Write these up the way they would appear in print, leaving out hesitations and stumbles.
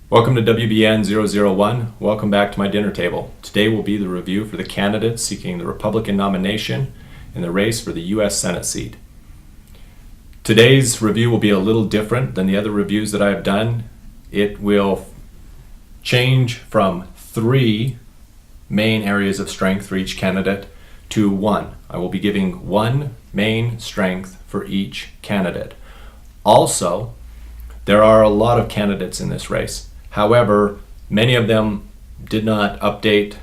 Welcome to WBN 001. Welcome back to my dinner table. Today will be the review for the candidates seeking the Republican nomination in the race for the U.S. Senate seat. Today's review will be a little different than the other reviews that I have done. It will change from 3 main areas of strength for each candidate to 1. I will be giving 1 main strength for each candidate. Also, there are a lot of candidates in this race. However, many of them did not update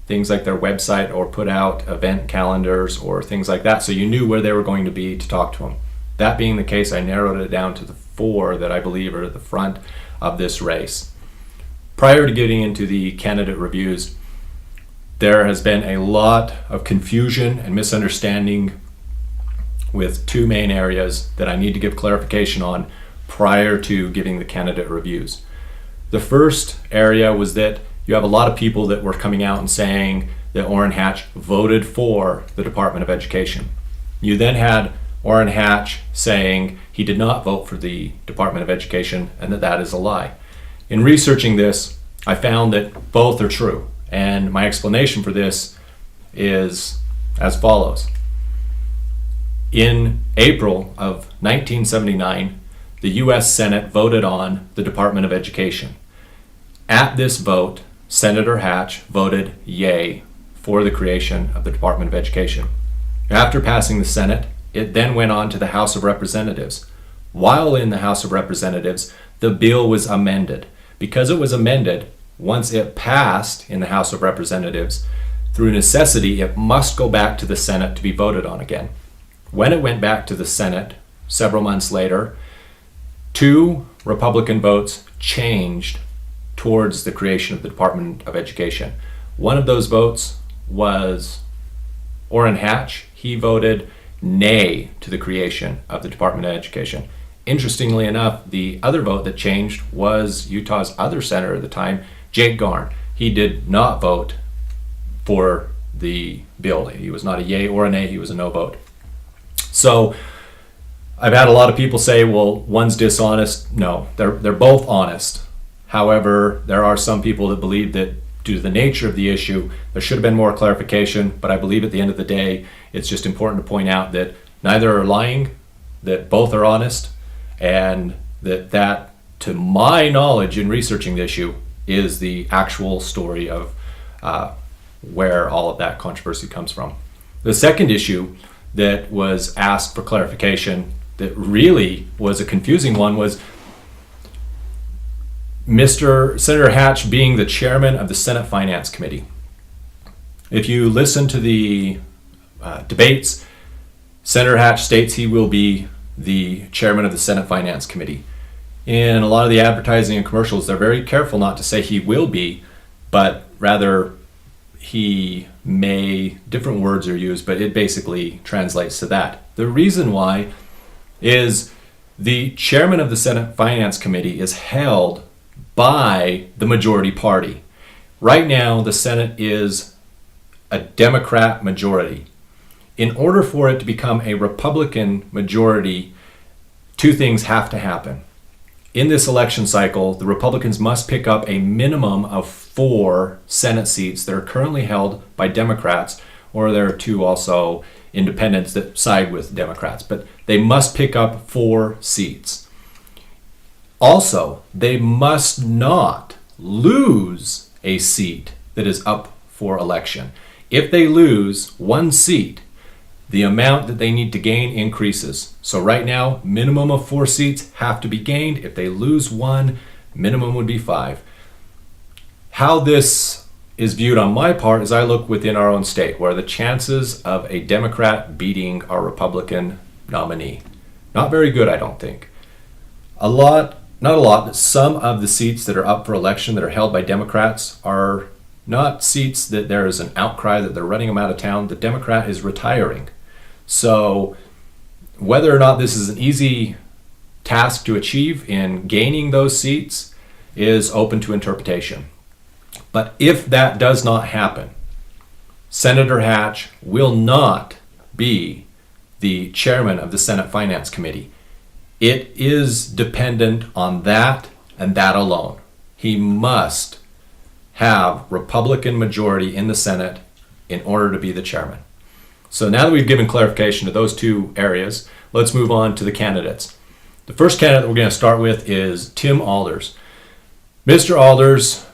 things like their website or put out event calendars or things like that, so you knew where they were going to be to talk to them. That being the case, I narrowed it down to the 4 that I believe are at the front of this race. Prior to getting into the candidate reviews, there has been a lot of confusion and misunderstanding with 2 main areas that I need to give clarification on prior to giving the candidate reviews. The first area was that you have a lot of people that were coming out and saying that Orrin Hatch voted for the Department of Education. You then had Orrin Hatch saying he did not vote for the Department of Education and that is a lie. In researching this, I found that both are true, and my explanation for this is as follows. In April of 1979, the U.S. Senate voted on the Department of Education. At this vote, Senator Hatch voted yay for the creation of the Department of Education. After passing the Senate, it then went on to the House of Representatives. While in the House of Representatives, the bill was amended. Because it was amended, once it passed in the House of Representatives, through necessity, it must go back to the Senate to be voted on again. When it went back to the Senate, several months later, 2 Republican votes changed towards the creation of the Department of Education. One of those votes was Orrin Hatch. He voted nay to the creation of the Department of Education. Interestingly enough, the other vote that changed was Utah's other senator at the time, Jake Garn. He did not vote for the bill. He was not a yay or a nay, he was a no vote. So I've had a lot of people say, well, one's dishonest. No, they're both honest. However, there are some people that believe that due to the nature of the issue, there should have been more clarification, but I believe at the end of the day, it's just important to point out that neither are lying, that both are honest, and that to my knowledge in researching the issue, is the actual story of where all of that controversy comes from. The second issue that was asked for clarification that really was a confusing one was Senator Hatch being the chairman of the Senate Finance Committee. If you listen to the debates, Senator Hatch states he will be the chairman of the Senate Finance Committee. In a lot of the advertising and commercials, they're very careful not to say he will be, but rather he may, different words are used, but it basically translates to that. The reason why is the chairman of the Senate Finance Committee is held by the majority party. Right now, the Senate is a Democrat majority. In order for it to become a Republican majority, 2 things have to happen. In this election cycle, the Republicans must pick up a minimum of 4 Senate seats that are currently held by Democrats, or there are 2 also independents that side with Democrats, but they must pick up 4 seats. Also, they must not lose a seat that is up for election. If they lose 1 seat, the amount that they need to gain increases. So right now, minimum of 4 seats have to be gained. If they lose 1, minimum would be 5. How this is viewed on my part is I look within our own state, where the chances of a Democrat beating our Republican nominee, not very good, I don't think. Not a lot, but some of the seats that are up for election that are held by Democrats are not seats that there is an outcry that they're running them out of town. The Democrat is retiring. So whether or not this is an easy task to achieve in gaining those seats is open to interpretation. But if that does not happen, Senator Hatch will not be the chairman of the Senate Finance Committee. It is dependent on that and that alone. he must have Republican majority in the Senate in order to be the chairman. So now that we've given clarification to those two areas, let's move on to the candidates. The first candidate that we're going to start with is Tim Alders. Mr. Alders,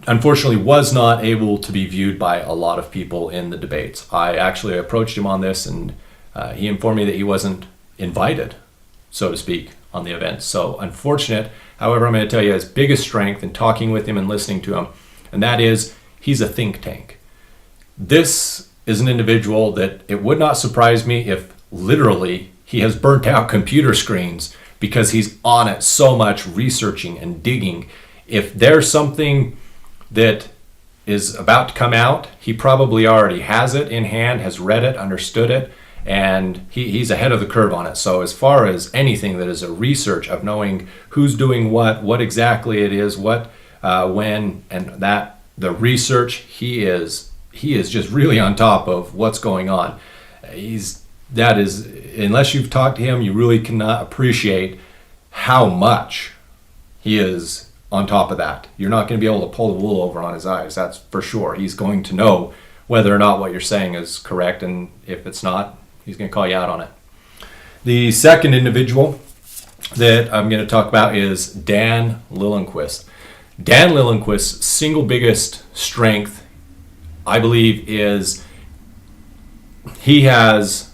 unfortunately, was not able to be viewed by a lot of people in the debates. I actually approached him on this, and he informed me that he wasn't invited, so to speak, on the event. So unfortunate. However, I'm going to tell you his biggest strength in talking with him and listening to him, and that is he's a think tank. This is an individual that it would not surprise me if literally he has burnt out computer screens because he's on it so much, researching and digging. If there's something that is about to come out, he probably already has it in hand, has read it, understood it, and he's ahead of the curve on it. So as far as anything that is a research of knowing who's doing what exactly it is, when, and that the research, he is just really on top of what's going on. Unless you've talked to him, you really cannot appreciate how much he is on top of that. You're not going to be able to pull the wool over on his eyes, that's for sure. He's going to know whether or not what you're saying is correct, and if it's not, he's going to call you out on it. The second individual that I'm going to talk about is Dan Lillenquist. Dan Lillenquist's single biggest strength, I believe, is he has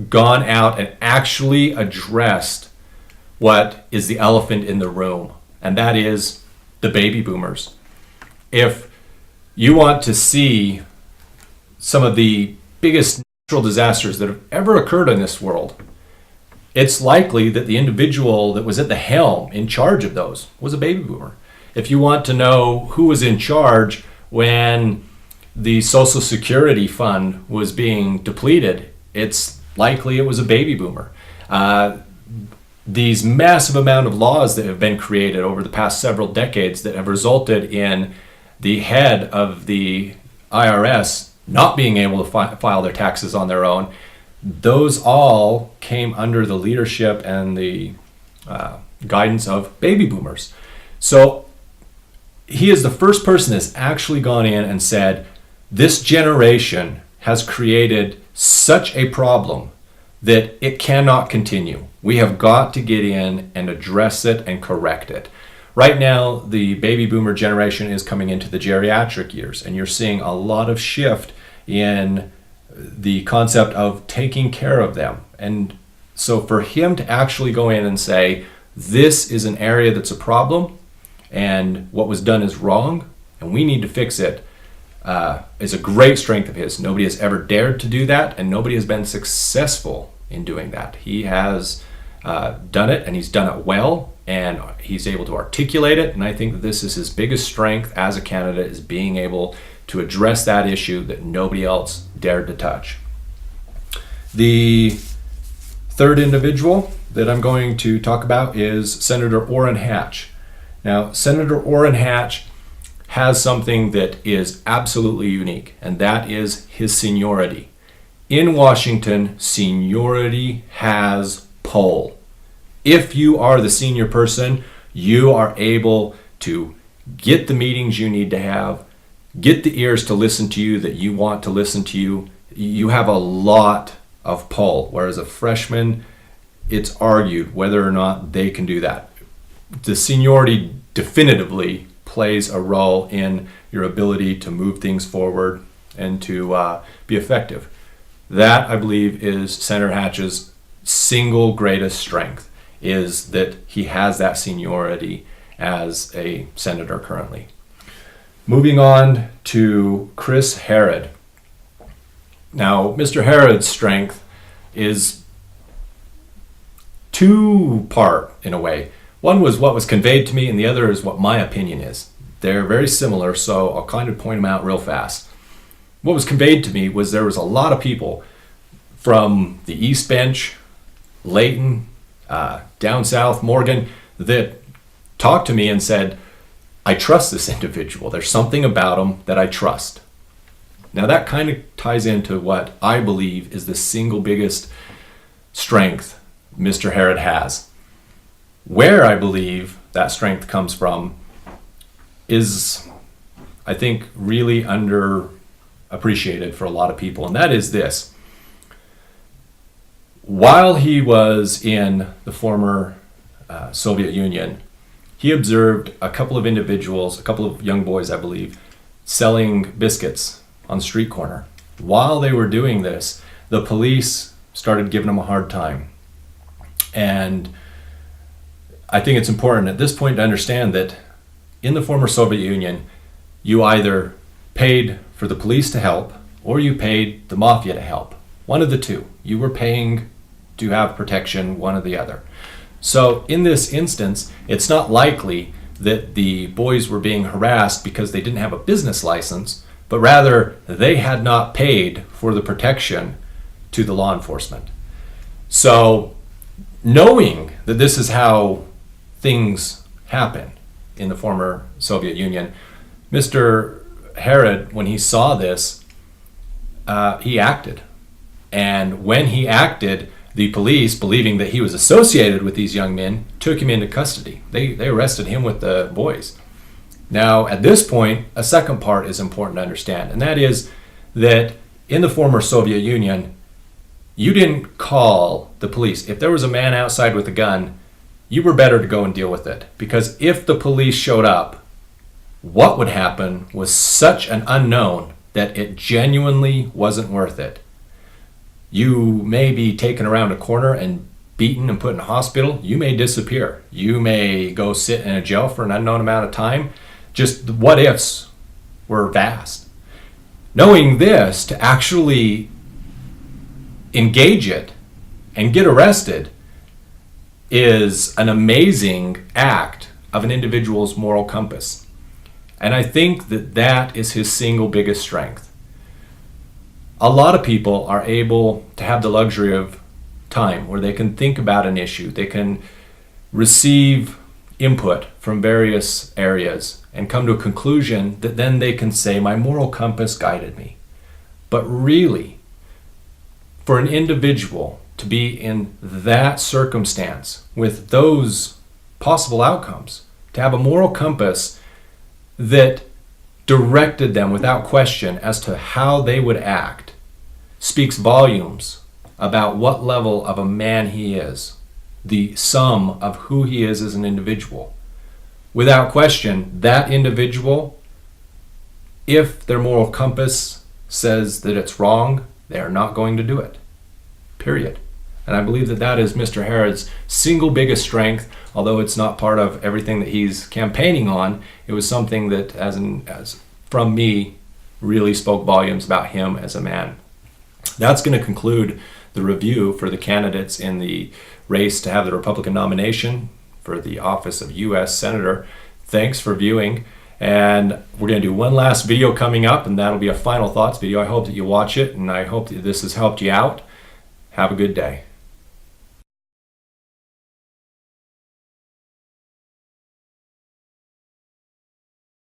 gone out and actually addressed what is the elephant in the room, and that is the baby boomers. If you want to see some of the biggest natural disasters that have ever occurred in this world, it's likely that the individual that was at the helm in charge of those was a baby boomer. If you want to know who was in charge when the Social Security fund was being depleted, it's likely it was a baby boomer. These massive amount of laws that have been created over the past several decades that have resulted in the head of the IRS not being able to file their taxes on their own, those all came under the leadership and the guidance of baby boomers. So he is the first person that's actually gone in and said, this generation has created such a problem that it cannot continue. We have got to get in and address it and correct it. Right now, the baby boomer generation is coming into the geriatric years, and you're seeing a lot of shift in the concept of taking care of them. And so for him to actually go in and say, this is an area that's a problem, and what was done is wrong, and we need to fix it, is a great strength of his. Nobody has ever dared to do that, and nobody has been successful in doing that. He has done it, and he's done it well, and he's able to articulate it, and I think that this is his biggest strength as a candidate, is being able to address that issue that nobody else dared to touch. The third individual that I'm going to talk about is Senator Orrin Hatch. Now, Senator Orrin Hatch has something that is absolutely unique, and that is his seniority. In Washington, seniority has pull. If you are the senior person, you are able to get the meetings you need to have, get the ears to listen to you that you want to listen to you. You have a lot of pull, whereas a freshman, it's argued whether or not they can do that. The seniority definitively plays a role in your ability to move things forward and to be effective. That, I believe, is Senator Hatch's single greatest strength, is that he has that seniority as a senator currently. Moving on to Chris Herod. Now, Mr. Herod's strength is two-part in a way. One was what was conveyed to me, and the other is what my opinion is. They're very similar, so I'll kind of point them out real fast. What was conveyed to me was there was a lot of people from the East Bench, Layton, down south, Morgan, that talked to me and said, I trust this individual. There's something about him that I trust. Now that kind of ties into what I believe is the single biggest strength Mr. Herod has. Where I believe that strength comes from is, I think, really underappreciated for a lot of people, and that is this. While he was in the former Soviet Union, he observed a couple of individuals, a couple of young boys, I believe, selling biscuits on the street corner. While they were doing this, the police started giving them a hard time. And I think it's important at this point to understand that in the former Soviet Union, you either paid for the police to help or you paid the mafia to help. One of the two. You were paying to have protection, one or the other. So in this instance, it's not likely that the boys were being harassed because they didn't have a business license, but rather they had not paid for the protection to the law enforcement. So knowing that this is how things happen in the former Soviet Union, Mr. Herod, when he saw this, he acted. And when he acted, the police, believing that he was associated with these young men, took him into custody. They arrested him with the boys. Now, at this point, a second part is important to understand, and that is that in the former Soviet Union, you didn't call the police. If there was a man outside with a gun, you were better to go and deal with it. Because if the police showed up, what would happen was such an unknown that it genuinely wasn't worth it. You may be taken around a corner and beaten and put in a hospital. You may disappear. You may go sit in a jail for an unknown amount of time. Just the what ifs were vast. Knowing this, to actually engage it and get arrested is an amazing act of an individual's moral compass. And I think that that is his single biggest strength. A lot of people are able to have the luxury of time where they can think about an issue. They can receive input from various areas and come to a conclusion that then they can say, my moral compass guided me. But really, for an individual to be in that circumstance with those possible outcomes, to have a moral compass that directed them without question as to how they would act, speaks volumes about what level of a man he is, the sum of who he is as an individual. Without question, that individual, if their moral compass says that it's wrong, they are not going to do it. Period. And I believe that that is Mr. Herod's single biggest strength, although it's not part of everything that he's campaigning on. It was something that, as from me, really spoke volumes about him as a man. That's going to conclude the review for the candidates in the race to have the Republican nomination for the office of U.S. Senator. Thanks for viewing. And we're going to do one last video coming up, and that'll be a final thoughts video. I hope that you watch it, and I hope that this has helped you out. Have a good day.